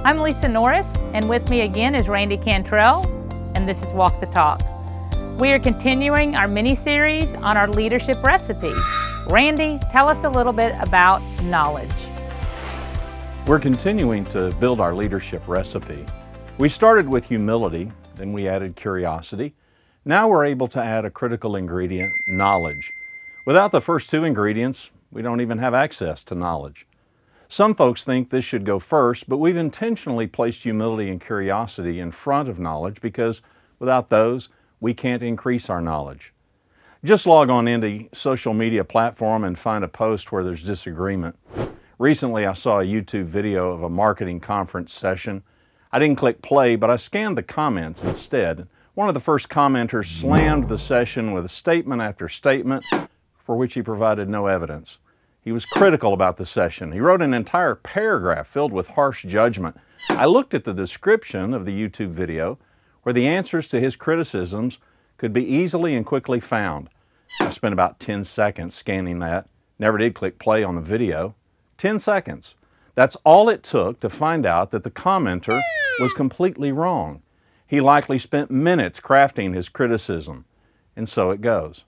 I'm Lisa Norris, and with me again is Randy Cantrell, and this is Walk the Talk. We are continuing our mini-series on our leadership recipe. Randy, tell us a little bit about knowledge. We're continuing to build our leadership recipe. We started with humility, then we added curiosity. Now we're able to add a critical ingredient, knowledge. Without the first two ingredients, we don't even have access to knowledge. Some folks think this should go first, but we've intentionally placed humility and curiosity in front of knowledge because without those, we can't increase our knowledge. Just log on into social media platform and find a post where there's disagreement. Recently, I saw a YouTube video of a marketing conference session. I didn't click play, but I scanned the comments instead. One of the first commenters slammed the session with statement after statement for which he provided no evidence. He was critical about the session. He wrote an entire paragraph filled with harsh judgment. I looked at the description of the YouTube video where the answers to his criticisms could be easily and quickly found. I spent about 10 seconds scanning that. Never did click play on the video. 10 seconds. That's all it took to find out that the commenter was completely wrong. He likely spent minutes crafting his criticism. And so it goes.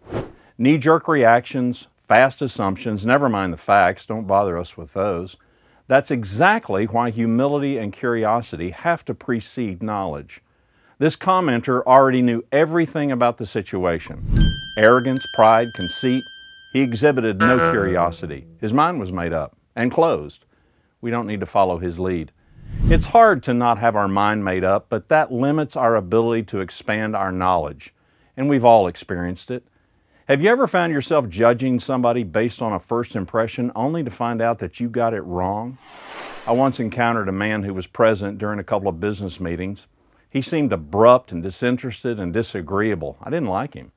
Knee-jerk reactions, fast assumptions, never mind the facts, don't bother us with those. That's exactly why humility and curiosity have to precede knowledge. This commenter already knew everything about the situation. Arrogance, pride, conceit. He exhibited no curiosity. His mind was made up and closed. We don't need to follow his lead. It's hard to not have our mind made up, but that limits our ability to expand our knowledge. And we've all experienced it. Have you ever found yourself judging somebody based on a first impression only to find out that you got it wrong? I once encountered a man who was present during a couple of business meetings. He seemed abrupt and disinterested and disagreeable. I didn't like him.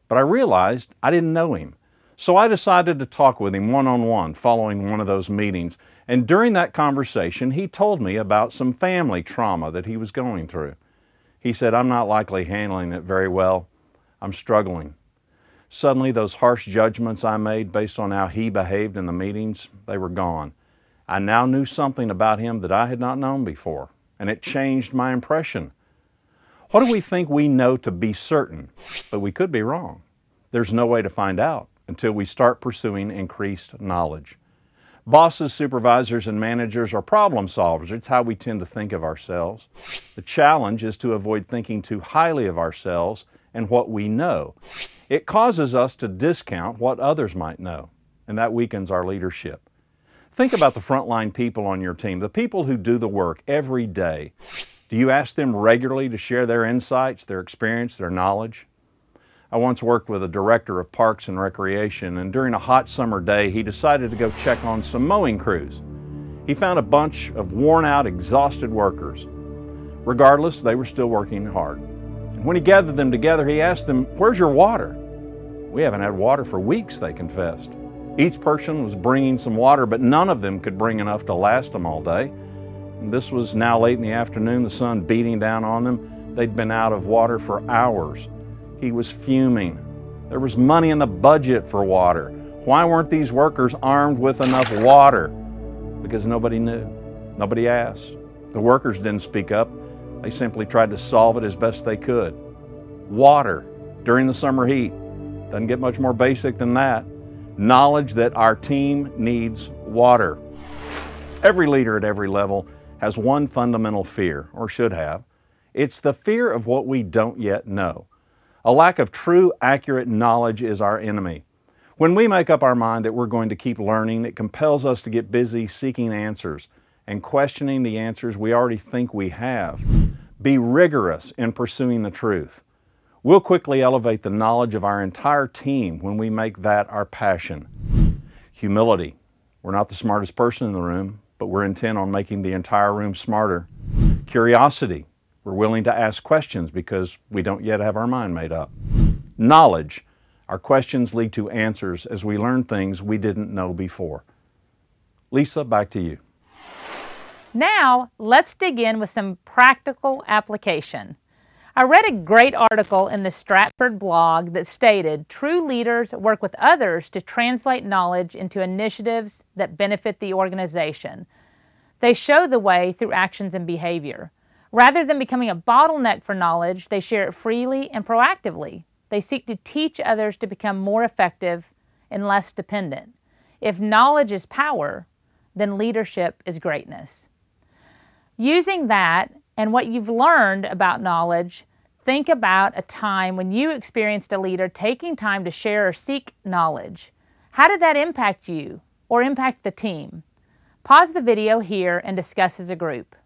But I realized I didn't know him. So I decided to talk with him one-on-one following one of those meetings. And during that conversation, he told me about some family trauma that he was going through. He said, "I'm not likely handling it very well. I'm struggling." Suddenly, those harsh judgments I made based on how he behaved in the meetings, they were gone. I now knew something about him that I had not known before, and it changed my impression. What do we think we know to be certain? But we could be wrong. There's no way to find out until we start pursuing increased knowledge. Bosses, supervisors, and managers are problem solvers. It's how we tend to think of ourselves. The challenge is to avoid thinking too highly of ourselves and what we know. It causes us to discount what others might know, and that weakens our leadership. Think about the frontline people on your team, the people who do the work every day. Do you ask them regularly to share their insights, their experience, their knowledge? I once worked with a director of parks and recreation, and during a hot summer day, he decided to go check on some mowing crews. He found a bunch of worn-out, exhausted workers. Regardless, they were still working hard. And when he gathered them together, he asked them, "Where's your water?" "We haven't had water for weeks," they confessed. Each person was bringing some water, but none of them could bring enough to last them all day. And this was now late in the afternoon, the sun beating down on them. They'd been out of water for hours. He was fuming. There was money in the budget for water. Why weren't these workers armed with enough water? Because nobody knew. Nobody asked. The workers didn't speak up. They simply tried to solve it as best they could. Water during the summer heat. Doesn't get much more basic than that. Knowledge that our team needs water. Every leader at every level has one fundamental fear, or should have. It's the fear of what we don't yet know. A lack of true, accurate knowledge is our enemy. When we make up our mind that we're going to keep learning, it compels us to get busy seeking answers and questioning the answers we already think we have. Be rigorous in pursuing the truth. We'll quickly elevate the knowledge of our entire team when we make that our passion. Humility. We're not the smartest person in the room, but we're intent on making the entire room smarter. Curiosity. We're willing to ask questions because we don't yet have our mind made up. Knowledge. Our questions lead to answers as we learn things we didn't know before. Lisa, back to you. Now, let's dig in with some practical application. I read a great article in the Stratford blog that stated true leaders work with others to translate knowledge into initiatives that benefit the organization. They show the way through actions and behavior. Rather than becoming a bottleneck for knowledge, they share it freely and proactively. They seek to teach others to become more effective and less dependent. If knowledge is power, then leadership is greatness. Using that and what you've learned about knowledge, think about a time when you experienced a leader taking time to share or seek knowledge. How did that impact you or impact the team? Pause the video here and discuss as a group.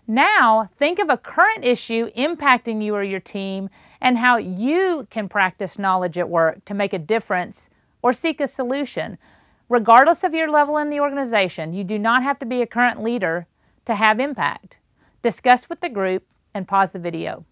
Now, think of a current issue impacting you or your team and how you can practice knowledge at work to make a difference or seek a solution. Regardless of your level in the organization, you do not have to be a current leader to have impact. Discuss with the group and pause the video.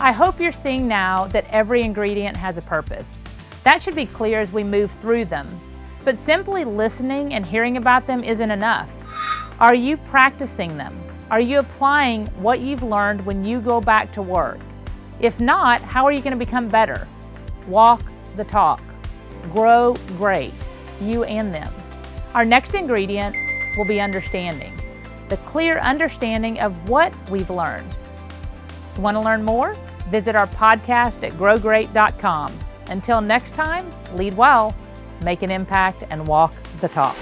I hope you're seeing now that every ingredient has a purpose. That should be clear as we move through them. But simply listening and hearing about them isn't enough. Are you practicing them? Are you applying what you've learned when you go back to work? If not, how are you going to become better? Walk the talk. Grow great, you and them. Our next ingredient will be understanding. The clear understanding of what we've learned. Want to learn more? Visit our podcast at growgreat.com. Until next time, lead well, make an impact, and walk the talk.